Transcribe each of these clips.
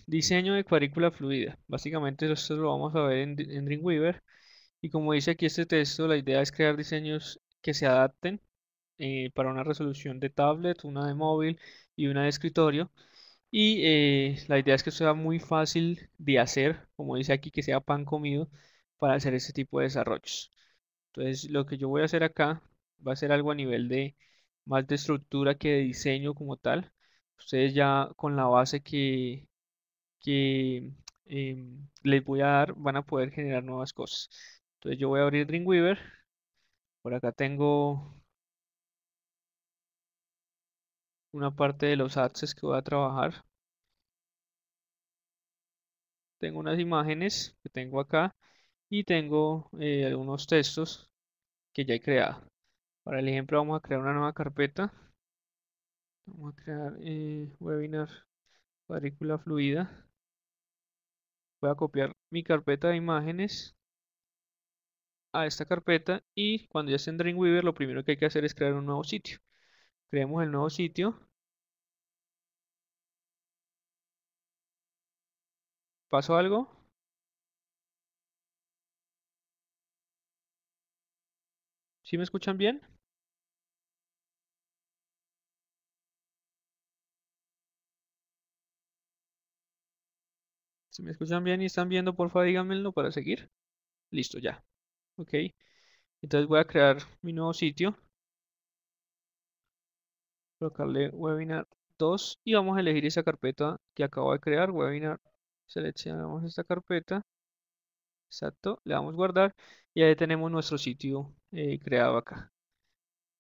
diseño de cuadrícula fluida. Básicamente esto lo vamos a ver en Dreamweaver. Y como dice aquí este texto, la idea es crear diseños que se adapten para una resolución de tablet, una de móvil y una de escritorio. Y la idea es que sea muy fácil de hacer, como dice aquí, que sea pan comido para hacer este tipo de desarrollos. Entonces, lo que yo voy a hacer acá va a ser algo a nivel de más de estructura que de diseño como tal. Ustedes ya con la base que les voy a dar van a poder generar nuevas cosas. Entonces, yo voy a abrir Dreamweaver. Por acá tengo una parte de los assets que voy a trabajar. Tengo unas imágenes que tengo acá y tengo algunos textos que ya he creado. Para el ejemplo vamos a crear una nueva carpeta. Vamos a crear webinar cuadrícula fluida. Voy a copiar mi carpeta de imágenes a esta carpeta y cuando ya esté en Dreamweaver lo primero que hay que hacer es crear un nuevo sitio. Creemos el nuevo sitio. ¿Pasó algo? ¿Sí me escuchan bien? Si me escuchan bien y están viendo, por favor díganmelo para seguir. Listo, ya. Ok. Entonces voy a crear mi nuevo sitio. Colocarle webinar 2 y vamos a elegir esa carpeta que acabo de crear, webinar. Seleccionamos esta carpeta, exacto, le damos guardar y ahí tenemos nuestro sitio creado acá.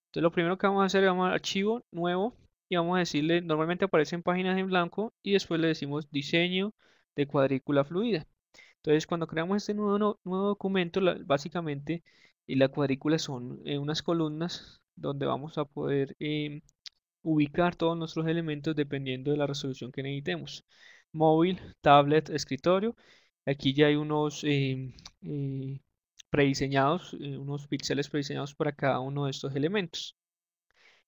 Entonces lo primero que vamos a hacer es vamos a archivo nuevo y vamos a decirle, normalmente aparecen páginas en blanco y después le decimos diseño de cuadrícula fluida. Entonces cuando creamos este nuevo documento, básicamente la cuadrícula son unas columnas donde vamos a poder ubicar todos nuestros elementos dependiendo de la resolución que necesitemos. Móvil, tablet, escritorio. Aquí ya hay unos eh, prediseñados, unos píxeles prediseñados para cada uno de estos elementos.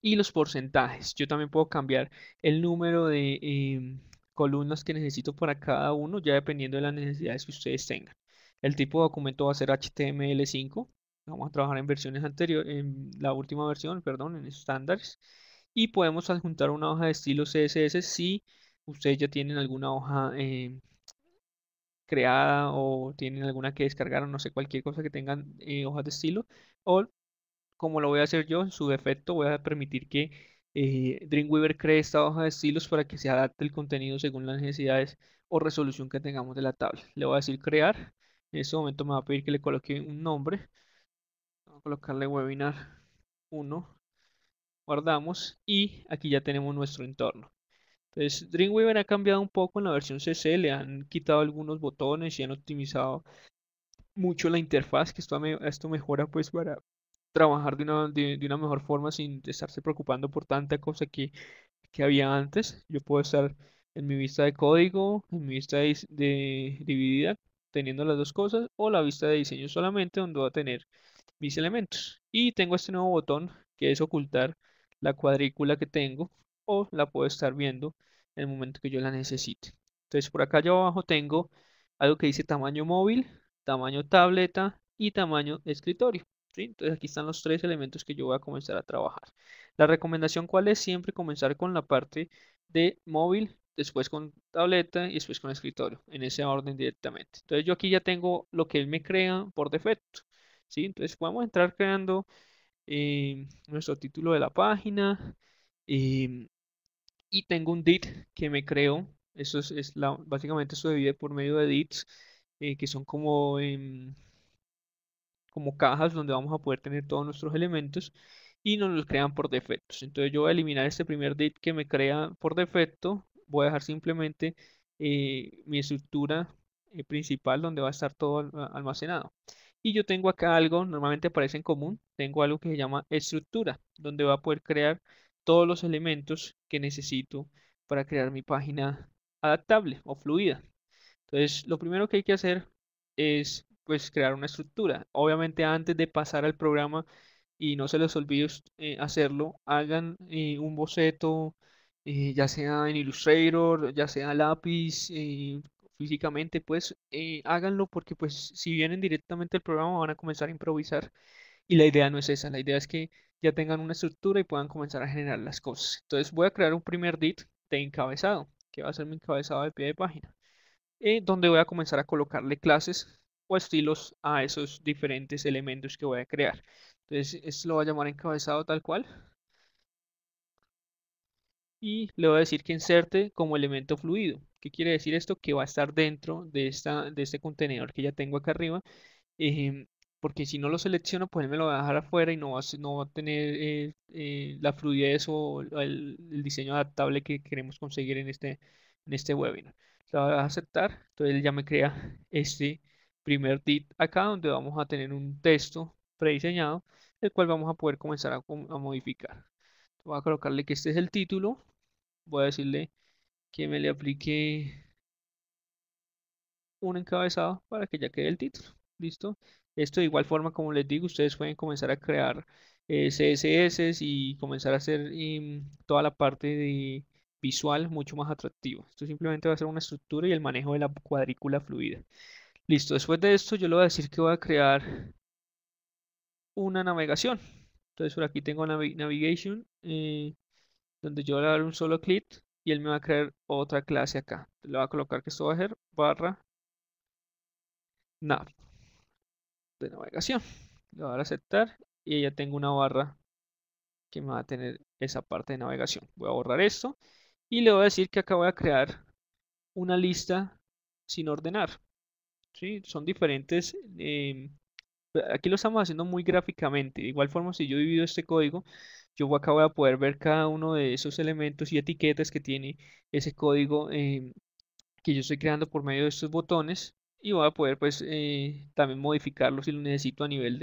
Y los porcentajes. Yo también puedo cambiar el número de columnas que necesito para cada uno, ya dependiendo de las necesidades que ustedes tengan. El tipo de documento va a ser HTML5. Vamos a trabajar en versiones anteriores, en la última versión, perdón, en estándares. Y podemos adjuntar una hoja de estilo CSS si ustedes ya tienen alguna hoja creada o tienen alguna que descargar o no sé, cualquier cosa que tengan hojas de estilo. O como lo voy a hacer yo, en su defecto voy a permitir que Dreamweaver cree esta hoja de estilos para que se adapte el contenido según las necesidades o resolución que tengamos de la tabla. Le voy a decir crear. En este momento me va a pedir que le coloque un nombre. Vamos a colocarle webinar 1. Guardamos y aquí ya tenemos nuestro entorno. Entonces, Dreamweaver ha cambiado un poco en la versión CC, le han quitado algunos botones y han optimizado mucho la interfaz, que esto mejora pues para trabajar de una mejor forma sin estarse preocupando por tanta cosa que había antes. Yo puedo estar en mi vista de código, en mi vista de dividida, teniendo las dos cosas, o la vista de diseño solamente, donde voy a tener mis elementos. Y tengo este nuevo botón que es ocultar la cuadrícula que tengo, o la puedo estar viendo en el momento que yo la necesite. Entonces, por acá yo abajo tengo algo que dice tamaño móvil, tamaño tableta y tamaño escritorio. ¿Sí? Entonces aquí están los tres elementos que yo voy a comenzar a trabajar. La recomendación cuál es siempre comenzar con la parte de móvil, después con tableta y después con escritorio, en ese orden directamente. Entonces yo aquí ya tengo lo que él me crea por defecto. ¿Sí? Entonces podemos entrar creando nuestro título de la página em, y tengo un div que me creo. Eso básicamente esto se divide por medio de divs que son como cajas donde vamos a poder tener todos nuestros elementos y nos los crean por defectos. Entonces yo voy a eliminar este primer div que me crea por defecto. Voy a dejar simplemente mi estructura principal donde va a estar todo almacenado. Y yo tengo acá algo, normalmente aparece en común, tengo algo que se llama estructura, donde va a poder crear todos los elementos que necesito para crear mi página adaptable o fluida. Entonces, lo primero que hay que hacer es pues crear una estructura. Obviamente antes de pasar al programa y no se les olvide hacerlo, hagan un boceto ya sea en Illustrator, ya sea lápiz, físicamente, pues háganlo porque pues si vienen directamente al programa van a comenzar a improvisar y la idea no es esa, la idea es que ya tengan una estructura y puedan comenzar a generar las cosas. Entonces voy a crear un primer div de encabezado, que va a ser mi encabezado de pie de página, donde voy a comenzar a colocarle clases o estilos a esos diferentes elementos que voy a crear. Entonces esto lo voy a llamar encabezado tal cual y le voy a decir que inserte como elemento fluido. ¿Qué quiere decir esto? Que va a estar dentro de este contenedor que ya tengo acá arriba, em, porque si no lo selecciono, pues él me lo va a dejar afuera y no va a tener la fluidez o el diseño adaptable que queremos conseguir en este webinar. Lo voy a aceptar, entonces él ya me crea este primer div acá donde vamos a tener un texto prediseñado, el cual vamos a poder comenzar a modificar. Voy a colocarle que este es el título. Voy a decirle que me le aplique un encabezado para que ya quede el título. ¿Listo? Esto de igual forma, como les digo, ustedes pueden comenzar a crear CSS y comenzar a hacer toda la parte de visual mucho más atractiva. Esto simplemente va a ser una estructura y el manejo de la cuadrícula fluida. Listo, después de esto yo le voy a decir que voy a crear una navegación. Entonces por aquí tengo navigation, donde yo le voy a dar un solo clic y él me va a crear otra clase acá. Le voy a colocar que esto va a ser barra nav de navegación. Le voy a dar a aceptar y ya tengo una barra que me va a tener esa parte de navegación. Voy a borrar esto y le voy a decir que acá voy a crear una lista sin ordenar. ¿Sí? Son diferentes. Aquí lo estamos haciendo muy gráficamente. De igual forma, si yo divido este código, yo acá voy a poder ver cada uno de esos elementos y etiquetas que tiene ese código que yo estoy creando por medio de estos botones y voy a poder pues también modificarlo si lo necesito a nivel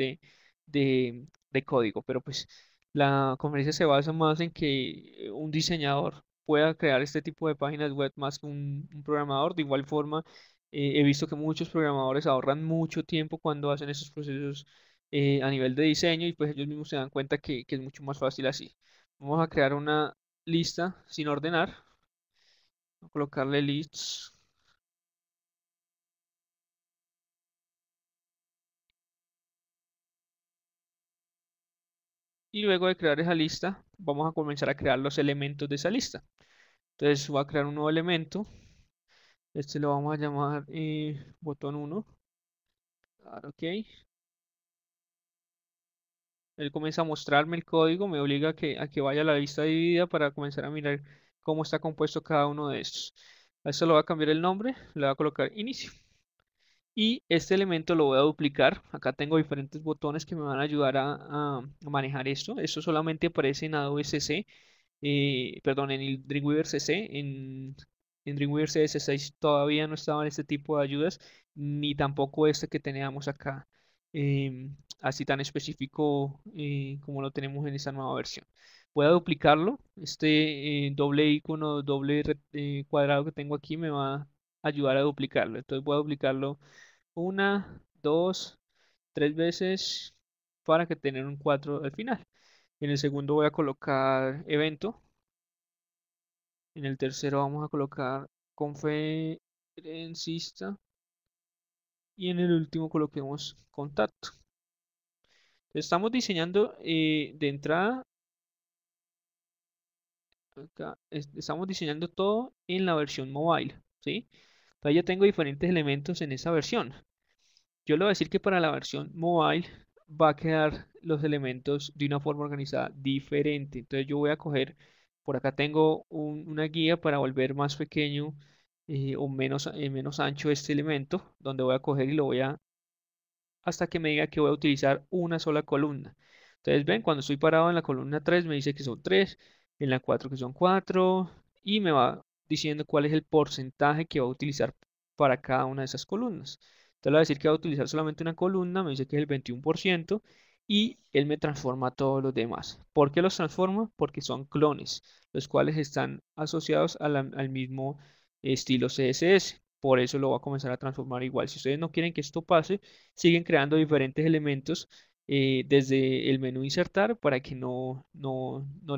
de código. Pero pues la conferencia se basa más en que un diseñador pueda crear este tipo de páginas web más que un programador. De igual forma, he visto que muchos programadores ahorran mucho tiempo cuando hacen esos procesos a nivel de diseño y pues ellos mismos se dan cuenta que es mucho más fácil así. Vamos a crear una lista sin ordenar. Voy a colocarle lists. Y luego de crear esa lista, vamos a comenzar a crear los elementos de esa lista. Entonces voy a crear un nuevo elemento. Este lo vamos a llamar botón 1. Ok. Él comienza a mostrarme el código, me obliga a que vaya a la lista dividida para comenzar a mirar cómo está compuesto cada uno de estos. A esto lo voy a cambiar el nombre, le voy a colocar inicio. Y este elemento lo voy a duplicar. Acá tengo diferentes botones que me van a ayudar a manejar esto. Esto solamente aparece en Adobe CC. Perdón, en el Dreamweaver CC, en Dreamweaver CS6 todavía no estaban este tipo de ayudas, ni tampoco este que teníamos acá, así tan específico como lo tenemos en esta nueva versión. Voy a duplicarlo, este doble icono, doble cuadrado que tengo aquí me va a ayudar a duplicarlo. Entonces voy a duplicarlo una, dos, tres veces para que tener un 4 al final. En el segundo voy a colocar evento. En el tercero vamos a colocar conferencista. Y en el último coloquemos contacto. Estamos diseñando de entrada. Acá, estamos diseñando todo en la versión mobile. ¿Sí? Entonces ya tengo diferentes elementos en esa versión. Yo le voy a decir que para la versión mobile va a quedar los elementos de una forma organizada diferente. Entonces yo voy a coger, por acá tengo una guía para volver más pequeño o menos ancho este elemento, donde voy a coger y lo voy a, hasta que me diga que voy a utilizar una sola columna. Entonces ven, cuando estoy parado en la columna 3 me dice que son 3, en la 4 que son 4 y me va diciendo cuál es el porcentaje que va a utilizar para cada una de esas columnas. Entonces le voy a decir que va a utilizar solamente una columna, me dice que es el 21% y él me transforma todos los demás. ¿Por qué los transforma? Porque son clones, los cuales están asociados al mismo estilo CSS. Por eso lo va a comenzar a transformar igual. Si ustedes no quieren que esto pase, siguen creando diferentes elementos desde el menú insertar para que no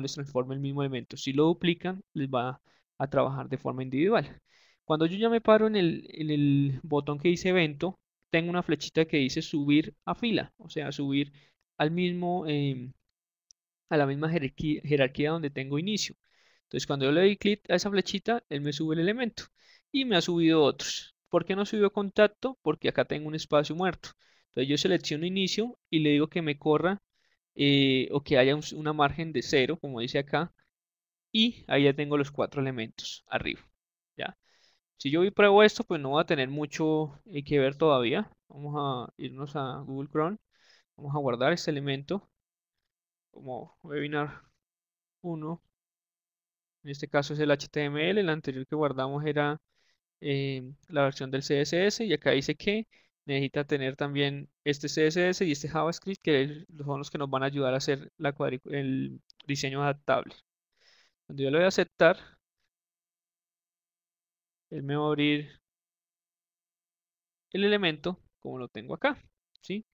les transforme el mismo elemento. Si lo duplican, les va a trabajar de forma individual. Cuando yo ya me paro en el botón que dice evento, tengo una flechita que dice subir a fila, o sea, subir al mismo, a la misma jerarquía donde tengo inicio. Entonces, cuando yo le doy clic a esa flechita, él me sube el elemento y me ha subido otros. ¿Por qué no subió contacto? Porque acá tengo un espacio muerto. Entonces, yo selecciono inicio y le digo que me corra o que haya una margen de 0, como dice acá, y ahí ya tengo los 4 elementos arriba. ¿Ya? Si yo pruebo esto, pues no va a tener mucho que ver todavía. Vamos a irnos a Google Chrome. Vamos a guardar este elemento como webinar 1. En este caso es el HTML. El anterior que guardamos era la versión del CSS. Y acá dice que necesita tener también este CSS y este JavaScript, que son los que nos van a ayudar a hacer el diseño adaptable. Cuando yo le voy a aceptar, él me va a abrir el elemento como lo tengo acá. ¿Sí?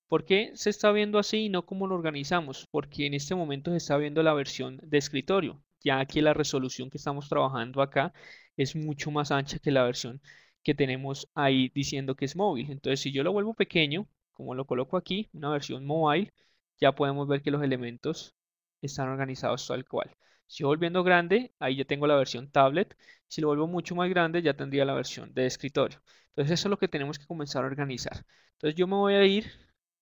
¿Por qué se está viendo así y no cómo lo organizamos? Porque en este momento se está viendo la versión de escritorio. Ya que la resolución que estamos trabajando acá es mucho más ancha que la versión que tenemos ahí diciendo que es móvil. Entonces, si yo lo vuelvo pequeño, como lo coloco aquí, una versión mobile, ya podemos ver que los elementos están organizados tal cual. Si yo volviendo grande, ahí ya tengo la versión tablet. Si lo vuelvo mucho más grande, ya tendría la versión de escritorio. Entonces, eso es lo que tenemos que comenzar a organizar. Entonces, yo me voy a ir,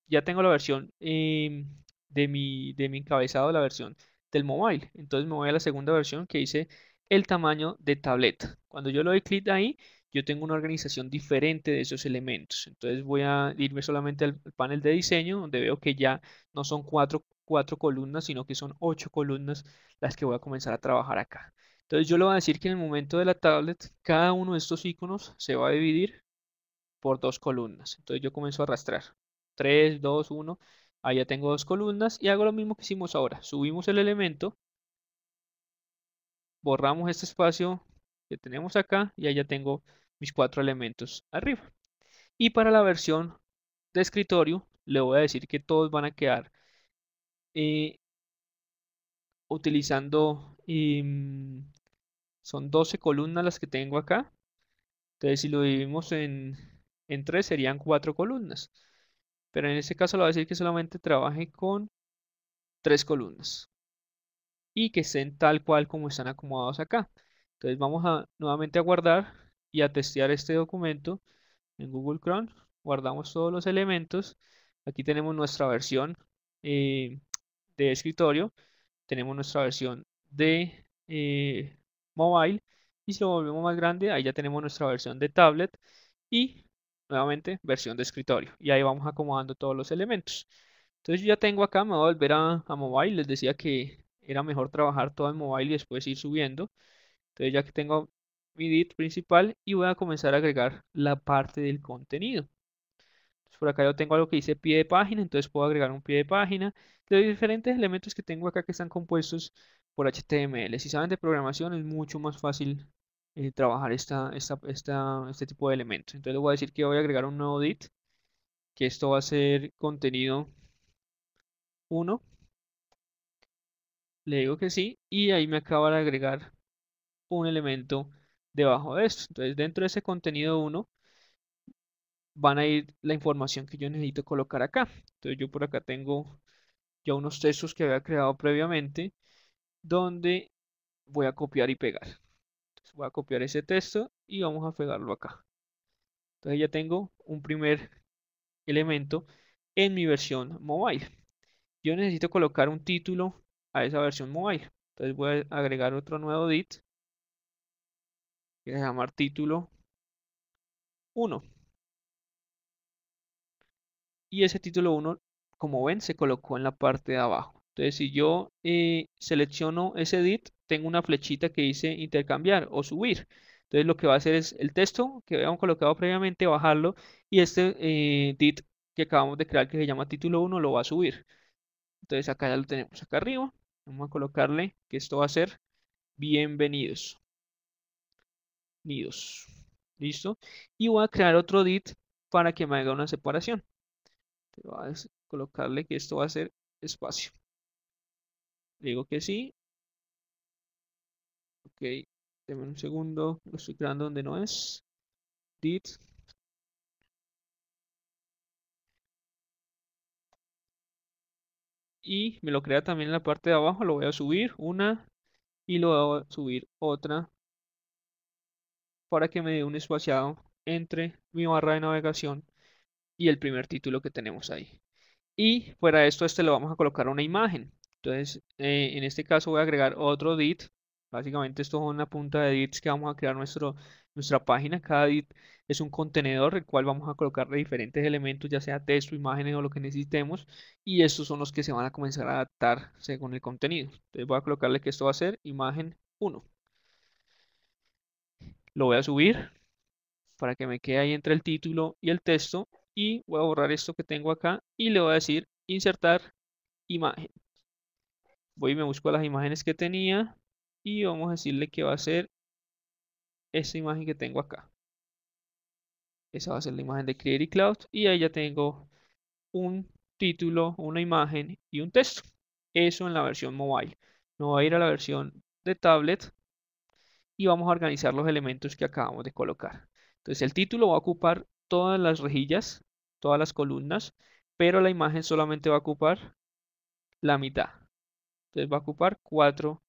ya tengo la versión de mi encabezado, la versión del mobile. Entonces me voy a la segunda versión que dice el tamaño de tableta. Cuando yo le doy clic ahí, yo tengo una organización diferente de esos elementos. Entonces voy a irme solamente al panel de diseño, donde veo que ya no son cuatro columnas, sino que son 8 columnas las que voy a comenzar a trabajar acá. Entonces yo le voy a decir que en el momento de la tablet, cada uno de estos iconos se va a dividir por 2 columnas. Entonces yo comienzo a arrastrar. 3, 2, 1. Ahí ya tengo 2 columnas y hago lo mismo que hicimos ahora. Subimos el elemento, borramos este espacio que tenemos acá y ahí ya tengo mis 4 elementos arriba. Y para la versión de escritorio, le voy a decir que todos van a quedar eh, utilizando, son 12 columnas las que tengo acá. Entonces si lo dividimos en 3 serían 4 columnas. Pero en este caso le voy a decir que solamente trabaje con 3 columnas y que estén tal cual como están acomodados acá. Entonces vamos a nuevamente a guardar y a testear este documento en Google Chrome. Guardamos todos los elementos. Aquí tenemos nuestra versión eh, de escritorio. Tenemos nuestra versión de mobile. Y si lo volvemos más grande, ahí ya tenemos nuestra versión de tablet y nuevamente versión de escritorio. Y ahí vamos acomodando todos los elementos. Entonces yo ya tengo acá, me voy a volver a mobile. Les decía que era mejor trabajar todo en mobile y después ir subiendo. Entonces ya que tengo mi div principal y voy a comenzar a agregar la parte del contenido. Entonces, por acá yo tengo algo que dice pie de página, entonces puedo agregar un pie de página de diferentes elementos que tengo acá que están compuestos por HTML. Si saben de programación es mucho más fácil trabajar este tipo de elementos. Entonces le voy a decir que voy a agregar un nuevo div, que esto va a ser contenido 1. Le digo que sí y ahí me acaba de agregar un elemento debajo de esto. Entonces dentro de ese contenido 1 van a ir la información que yo necesito colocar acá. Entonces yo por acá tengo ya unos textos que había creado previamente donde voy a copiar y pegar. Entonces voy a copiar ese texto y vamos a pegarlo acá. Entonces ya tengo un primer elemento en mi versión mobile. Yo necesito colocar un título a esa versión mobile. Entonces voy a agregar otro nuevo div que se llama título 1. Y ese título 1, como ven, se colocó en la parte de abajo. Entonces, si yo selecciono ese div, tengo una flechita que dice intercambiar o subir. Entonces, lo que va a hacer es el texto que habíamos colocado previamente, bajarlo, y este div que acabamos de crear, que se llama título 1, lo va a subir. Entonces, acá ya lo tenemos acá arriba. Vamos a colocarle que esto va a ser bienvenidos. Nidos. ¿Listo? Y voy a crear otro div para que me haga una separación. colocarle que esto va a ser espacio. Le digo que sí. Ok, denme un segundo, lo estoy creando donde no es. Dit. Y me lo crea también en la parte de abajo, lo voy a subir una y lo voy a subir otra para que me dé un espaciado entre mi barra de navegación y el primer título que tenemos ahí. Y fuera de esto, a este le vamos a colocar una imagen. Entonces, en este caso voy a agregar otro div. Básicamente esto es una punta de divs que vamos a crear nuestra página. Cada div es un contenedor el cual vamos a colocarle diferentes elementos, ya sea texto, imágenes o lo que necesitemos. Y estos son los que se van a comenzar a adaptar según el contenido. Entonces voy a colocarle que esto va a ser imagen 1. Lo voy a subir para que me quede ahí entre el título y el texto. Y voy a borrar esto que tengo acá y le voy a decir insertar imagen. Voy y me busco las imágenes que tenía y vamos a decirle que va a ser esta imagen que tengo acá. Esa va a ser la imagen de Creative Cloud y ahí ya tengo un título, una imagen y un texto. Eso en la versión mobile. Me voy a ir a la versión de tablet y vamos a organizar los elementos que acabamos de colocar. Entonces el título va a ocupar todas las rejillas, todas las columnas, pero la imagen solamente va a ocupar la mitad. Entonces va a ocupar 4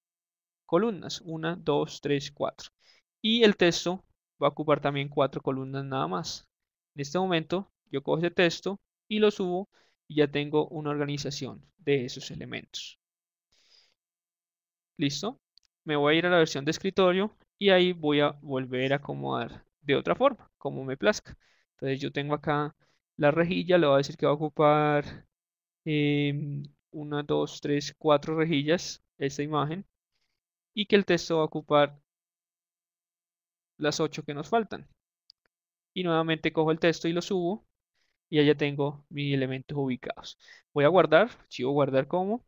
columnas. 1, 2, 3, 4. Y el texto va a ocupar también 4 columnas nada más. En este momento yo cojo ese texto y lo subo y ya tengo una organización de esos elementos. ¿Listo? Me voy a ir a la versión de escritorio y ahí voy a volver a acomodar de otra forma, como me plazca. Entonces yo tengo acá la rejilla, le voy a decir que va a ocupar 1, 2, 3, 4 rejillas esta imagen y que el texto va a ocupar las 8 que nos faltan. Y nuevamente cojo el texto y lo subo y allá tengo mis elementos ubicados. Voy a guardar, archivo guardar como.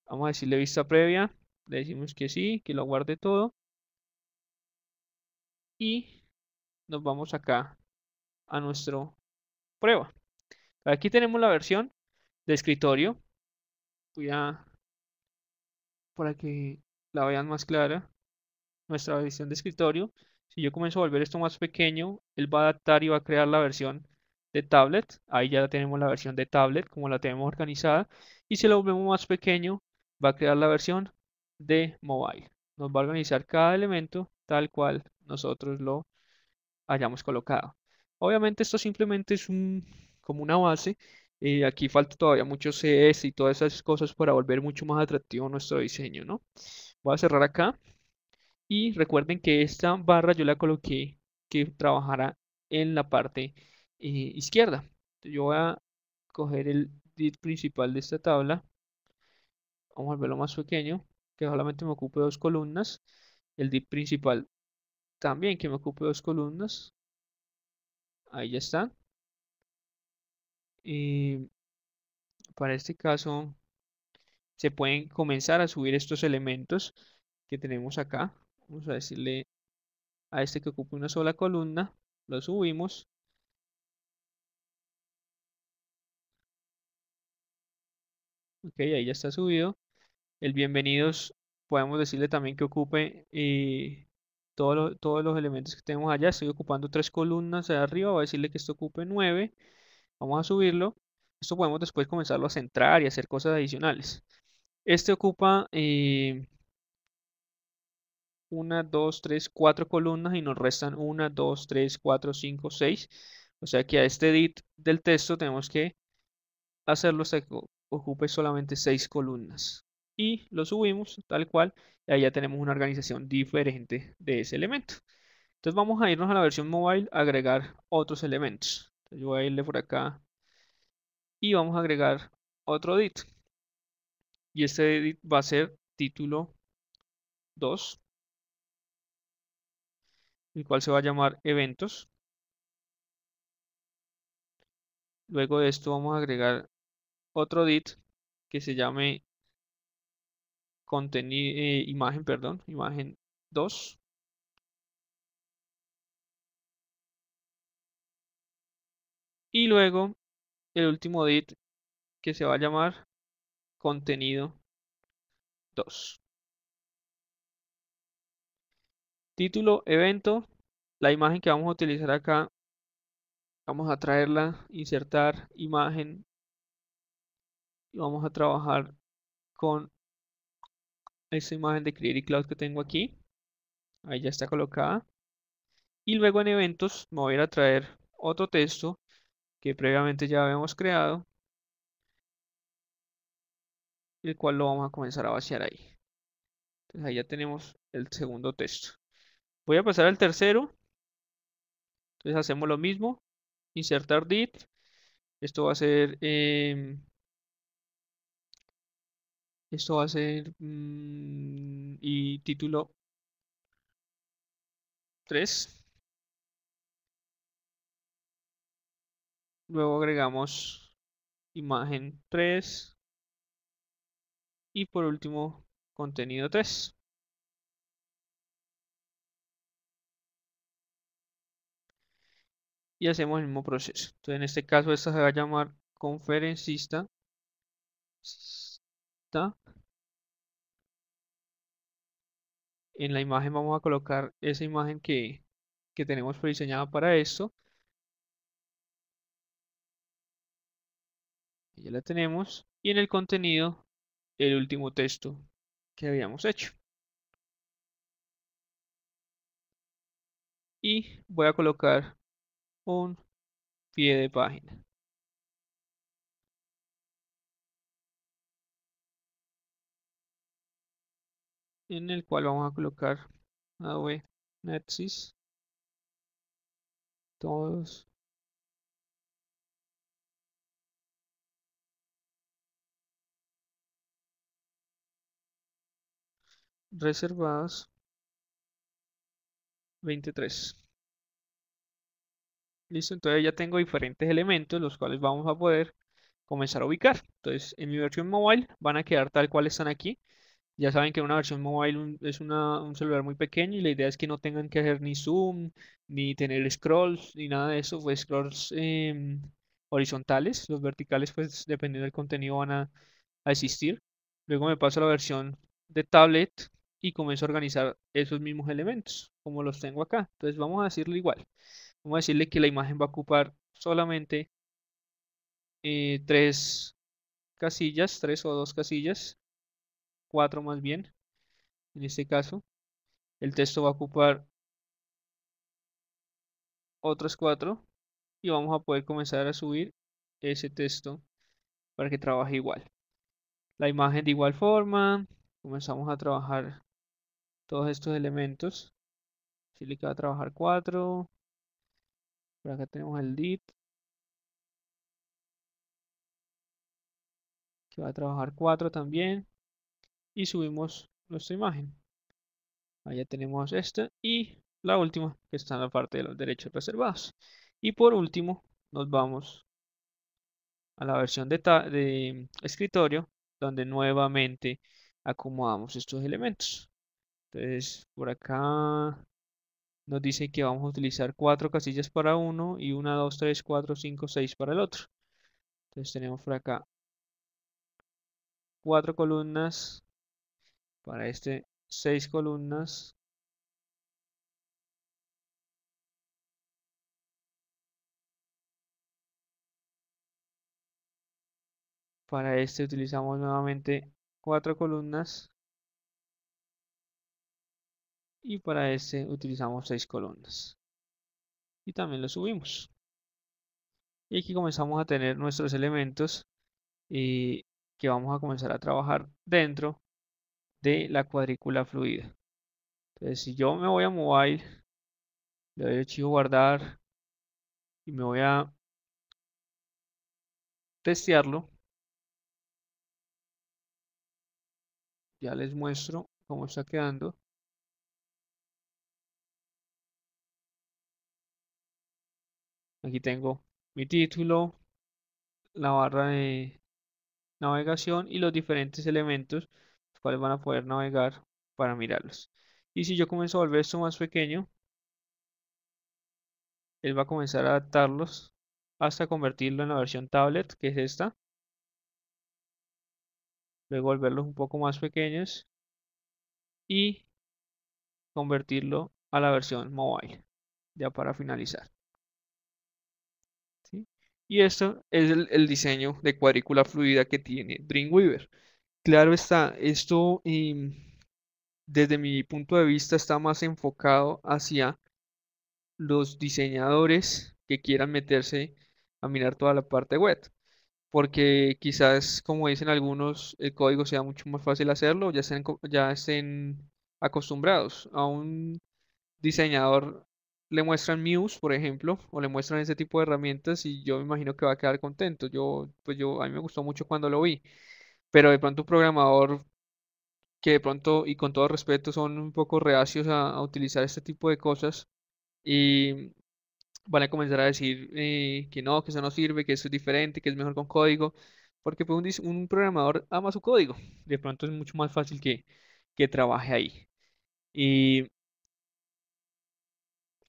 Vamos a decirle vista previa. Le decimos que sí, que lo guarde todo. Y nos vamos acá a nuestra prueba. Aquí tenemos la versión de escritorio. Voy a, para que la vean más clara, nuestra versión de escritorio. Si yo comienzo a volver esto más pequeño, él va a adaptar y va a crear la versión de tablet. Ahí ya tenemos la versión de tablet, como la tenemos organizada. Y si lo volvemos más pequeño, va a crear la versión de mobile. Nos va a organizar cada elemento tal cual nosotros lo hayamos colocado. Obviamente esto simplemente es como una base. Aquí falta todavía mucho CS y todas esas cosas para volver mucho más atractivo nuestro diseño, ¿no? Voy a cerrar acá. Y recuerden que esta barra yo la coloqué que trabajara en la parte izquierda. Yo voy a coger el div principal de esta tabla. Vamos a verlo más pequeño, que solamente me ocupe 2 columnas. El div principal también que me ocupe 2 columnas. Ahí ya está. Y para este caso se pueden comenzar a subir estos elementos que tenemos acá. Vamos a decirle a este que ocupe una sola columna. Lo subimos. Ok, ahí ya está subido. El bienvenidos, podemos decirle también que ocupe todos los elementos que tenemos allá. Estoy ocupando 3 columnas de arriba. Voy a decirle que esto ocupe 9. Vamos a subirlo. Esto podemos después comenzarlo a centrar y hacer cosas adicionales. Este ocupa 1, 2, 3, 4 columnas y nos restan 1, 2, 3, 4, 5, 6. O sea que a este edit del texto tenemos que hacerlo hasta que ocupe solamente 6 columnas. Y lo subimos tal cual. Y ahí ya tenemos una organización diferente de ese elemento. Entonces vamos a irnos a la versión mobile a agregar otros elementos. Entonces yo voy a irle por acá y vamos a agregar otro edit. Y este edit va a ser título 2, el cual se va a llamar eventos. Luego de esto vamos a agregar otro edit que se llame contenido, imagen, perdón, imagen 2. Y luego el último div que se va a llamar contenido 2. Título, evento. La imagen que vamos a utilizar acá, vamos a traerla, insertar imagen y vamos a trabajar con esta imagen de Creative Cloud que tengo aquí. Ahí ya está colocada. Y luego en eventos me voy a ir a traer otro texto que previamente ya habíamos creado, el cual lo vamos a comenzar a vaciar ahí. Entonces ahí ya tenemos el segundo texto. Voy a pasar al tercero. Entonces hacemos lo mismo. Insertar div. Esto va a ser, y título 3. Luego agregamos imagen 3 y por último contenido 3. Y hacemos el mismo proceso. Entonces en este caso esta se va a llamar conferencista. En la imagen vamos a colocar esa imagen que tenemos prediseñada para esto. Ya la tenemos. Y en el contenido, el último texto que habíamos hecho. Y voy a colocar un pie de página. En el cual vamos a colocar Adobe Netsys. Todos reservados 23. Listo, entonces ya tengo diferentes elementos los cuales vamos a poder comenzar a ubicar. Entonces en mi versión mobile van a quedar tal cual están aquí. Ya saben que una versión mobile es un celular muy pequeño y la idea es que no tengan que hacer ni zoom, ni tener scrolls, ni nada de eso, pues scrolls horizontales. Los verticales, pues dependiendo del contenido, van a existir. Luego me paso a la versión de tablet y comienzo a organizar esos mismos elementos, como los tengo acá. Entonces vamos a decirle igual. Vamos a decirle que la imagen va a ocupar solamente tres casillas, tres o dos casillas, cuatro más bien, en este caso. El texto va a ocupar otros cuatro y vamos a poder comenzar a subir ese texto para que trabaje igual. La imagen de igual forma, comenzamos a trabajar todos estos elementos. Decirle que va a trabajar 4. Por acá tenemos el div que va a trabajar 4 también. Y subimos nuestra imagen. Ahí ya tenemos esta y la última que está en la parte de los derechos reservados. Y por último nos vamos a la versión de escritorio donde nuevamente acomodamos estos elementos. Entonces por acá nos dice que vamos a utilizar 4 casillas para uno y 1, 2, 3, 4, 5, 6 para el otro. Entonces tenemos por acá 4 columnas, para este 6 columnas, para este utilizamos nuevamente 4 columnas y para este utilizamos 6 columnas. Y también lo subimos. Y aquí comenzamos a tener nuestros elementos que vamos a comenzar a trabajar dentro de la cuadrícula fluida. Entonces, si yo me voy a mobile, le doy archivo guardar y me voy a testearlo, ya les muestro cómo está quedando. Aquí tengo mi título, la barra de navegación y los diferentes elementos los cuales van a poder navegar para mirarlos. Y si yo comienzo a volver esto más pequeño, él va a comenzar a adaptarlos hasta convertirlo en la versión tablet, que es esta. Luego volverlos un poco más pequeños y convertirlo a la versión mobile, ya para finalizar. ¿Sí? Y esto es el diseño de cuadrícula fluida que tiene Dreamweaver. Claro está, esto desde mi punto de vista está más enfocado hacia los diseñadores que quieran meterse a mirar toda la parte web, porque quizás, como dicen algunos, el código sea mucho más fácil hacerlo, ya estén acostumbrados. A un diseñador le muestran Muse, por ejemplo, o le muestran ese tipo de herramientas y yo me imagino que va a quedar contento. A mí me gustó mucho cuando lo vi, pero de pronto un programador que de pronto, y con todo respeto, son un poco reacios a utilizar este tipo de cosas y van a comenzar a decir que no, que eso no sirve, que eso es diferente, que es mejor con código, porque pues, un programador ama su código, de pronto es mucho más fácil que trabaje ahí. Y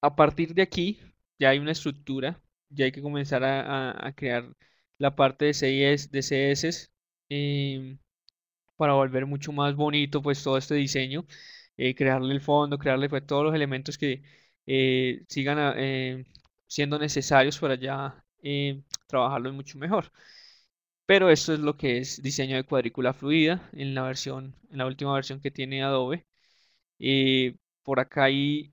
a partir de aquí ya hay una estructura, ya hay que comenzar a crear la parte de CIS, de CS, em, para volver mucho más bonito pues todo este diseño, crearle el fondo, crearle pues todos los elementos que sigan siendo necesarios para ya trabajarlo mucho mejor. Pero esto es lo que es diseño de cuadrícula fluida en la última versión que tiene Adobe. Por acá hay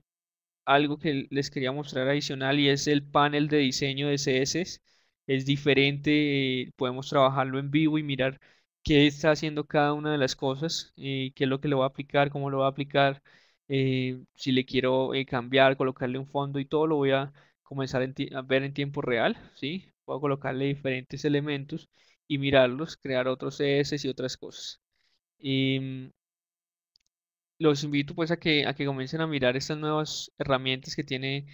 algo que les quería mostrar adicional y es el panel de diseño de CSS. Es diferente, podemos trabajarlo en vivo y mirar qué está haciendo cada una de las cosas, qué es lo que le voy a aplicar, cómo lo voy a aplicar, si le quiero cambiar, colocarle un fondo y todo lo voy a comenzar a ver en tiempo real, ¿sí? Puedo colocarle diferentes elementos y mirarlos, crear otros CSS y otras cosas. Y los invito pues a que comiencen a mirar estas nuevas herramientas que tiene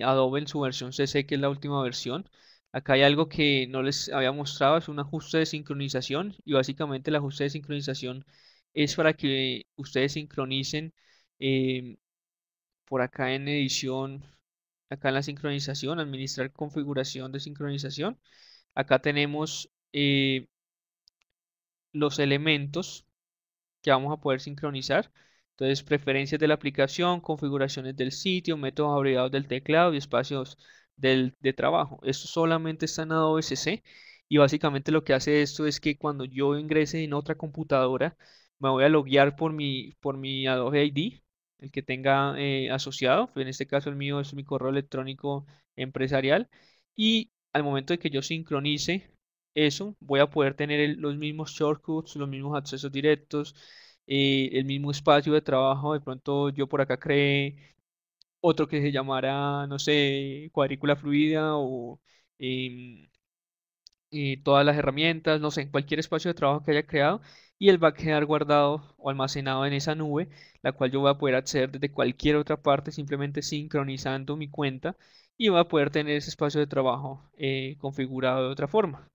Adobe en su versión CC, que es la última versión. Acá hay algo que no les había mostrado, es un ajuste de sincronización y básicamente el ajuste de sincronización es para que ustedes sincronicen eh, por acá en edición, acá en la sincronización, administrar configuración de sincronización. Acá tenemos los elementos que vamos a poder sincronizar. Entonces, preferencias de la aplicación, configuraciones del sitio, métodos abreviados del teclado y espacios de trabajo. Esto solamente está en Adobe CC y básicamente lo que hace esto es que cuando yo ingrese en otra computadora, me voy a loguear por mi Adobe ID, el que tenga asociado. En este caso el mío es mi correo electrónico empresarial y al momento de que yo sincronice eso, voy a poder tener los mismos shortcuts, los mismos accesos directos, el mismo espacio de trabajo. De pronto yo por acá creé otro que se llamara, no sé, cuadrícula fluida o em, todas las herramientas, no sé, en cualquier espacio de trabajo que haya creado y él va a quedar guardado o almacenado en esa nube, la cual yo voy a poder acceder desde cualquier otra parte simplemente sincronizando mi cuenta y voy a poder tener ese espacio de trabajo configurado de otra forma.